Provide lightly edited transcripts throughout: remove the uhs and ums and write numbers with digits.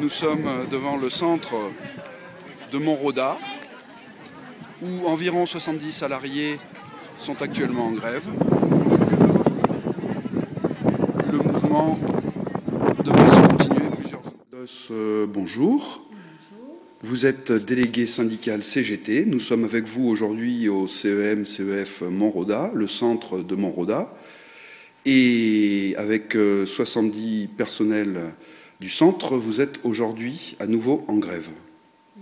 Nous sommes devant le centre de Montroda, où environ 70 salariés sont actuellement en grève. Le mouvement devrait se continuer plusieurs jours. Bonjour. Vous êtes délégué syndical CGT. Nous sommes avec vous aujourd'hui au CEM-CEF Montroda, le centre de Montroda, et avec 70 personnels du centre, vous êtes aujourd'hui à nouveau en grève.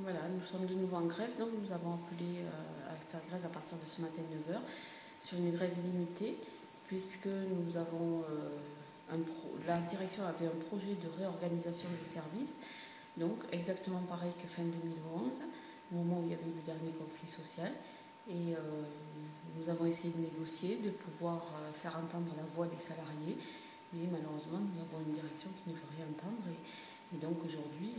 Voilà, nous sommes de nouveau en grève, donc nous avons appelé à faire grève à partir de ce matin 9h sur une grève illimitée, puisque nous avons la direction avait un projet de réorganisation des services, donc exactement pareil que fin 2011, au moment où il y avait eu le dernier conflit social. Et nous avons essayé de négocier, de pouvoir faire entendre la voix des salariés, mais malheureusement nous avons une direction qui ne veut rien entendre. Et donc aujourd'hui,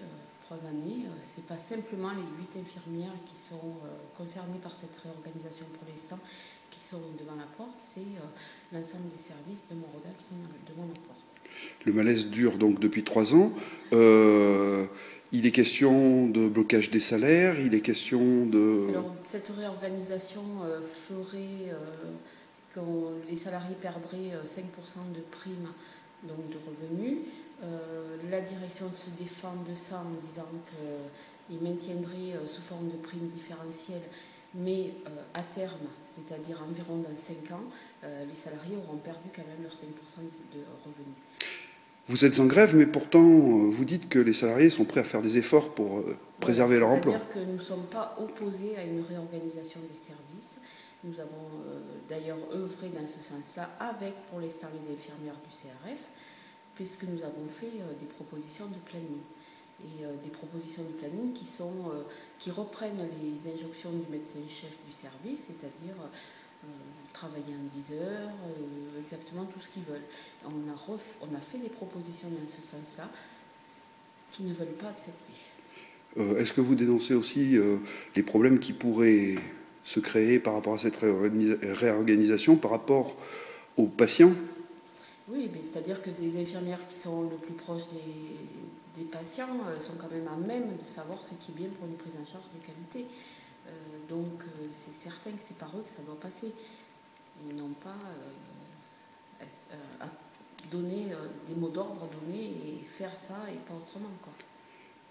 preuve année, ce n'est pas simplement les 8 infirmières qui sont concernées par cette réorganisation pour l'instant qui sont devant la porte, c'est l'ensemble des services de Montroda qui sont devant la porte. Le malaise dure donc depuis 3 ans. Il est question de blocage des salaires, il est question de... Alors, cette réorganisation ferait que les salariés perdraient 5% de primes, donc de revenus. La direction se défend de ça en disant qu'ils maintiendraient sous forme de primes différentielles, mais à terme, c'est-à-dire environ dans 5 ans, les salariés auront perdu quand même leurs 5% de revenus. Vous êtes en grève, mais pourtant, vous dites que les salariés sont prêts à faire des efforts pour préserver leur emploi. C'est-à-dire que nous ne sommes pas opposés à une réorganisation des services. Nous avons d'ailleurs œuvré dans ce sens-là avec, pour l'instant, les infirmières du CRF, puisque nous avons fait des propositions de planning. Et des propositions de planning qui reprennent les injonctions du médecin-chef du service, c'est-à-dire travailler en 10 heures, exactement tout ce qu'ils veulent. On a fait des propositions dans ce sens-là qui ne veulent pas accepter. Est-ce que vous dénoncez aussi les problèmes qui pourraient se créer par rapport à cette réorganisation, par rapport aux patients ? Oui, c'est-à-dire que les infirmières qui sont le plus proches des patients sont quand même à même de savoir ce qui est bien pour une prise en charge de qualité. Donc c'est certain que c'est par eux que ça doit passer. Ils n'ont pas à donner des mots d'ordre à donner et faire ça et pas autrement, quoi.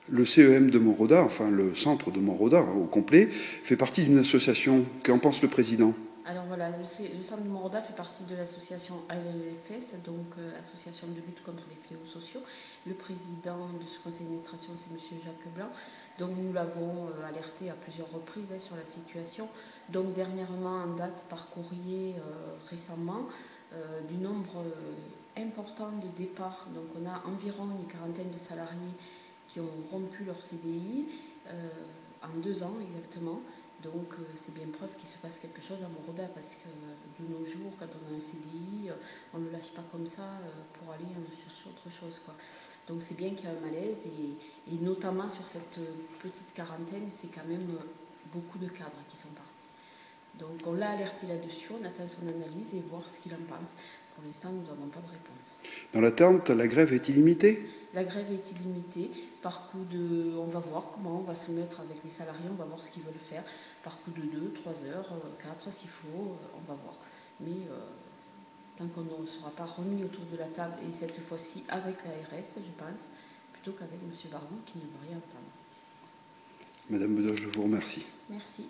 Le CEM de Montroda, enfin le centre de Montroda au complet, fait partie d'une association. Qu'en pense le président ? Alors voilà, le centre de Montroda fait partie de l'association ALFS, donc Association de lutte contre les fléaux sociaux. Le président de ce conseil d'administration, c'est M. Jacques Blanc. Donc nous l'avons alerté à plusieurs reprises sur la situation. Donc dernièrement, en date par courrier récemment, du nombre important de départs. Donc on a environ une quarantaine de salariés qui ont rompu leur CDI en 2 ans exactement. Donc c'est bien preuve qu'il se passe quelque chose à Montroda, parce que de nos jours, quand on a un CDI, on ne le lâche pas comme ça pour aller chercher autre chose, quoi. Donc c'est bien qu'il y a un malaise, et notamment sur cette petite quarantaine, c'est quand même beaucoup de cadres qui sont partis. Donc on l'a alerté là-dessus, on attend son analyse et voir ce qu'il en pense. Pour l'instant, nous n'avons pas de réponse. Dans l'attente, la grève est illimitée ? La grève est illimitée. Par coup de... On va voir comment on va se mettre avec les salariés, on va voir ce qu'ils veulent faire. Par coup de 2, 3 heures, 4 s'il faut, on va voir. Mais tant qu'on ne sera pas remis autour de la table, et cette fois-ci avec l'ARS, je pense, plutôt qu'avec M. Bargon qui ne veut rien entendre. Madame Bedos, je vous remercie. Merci.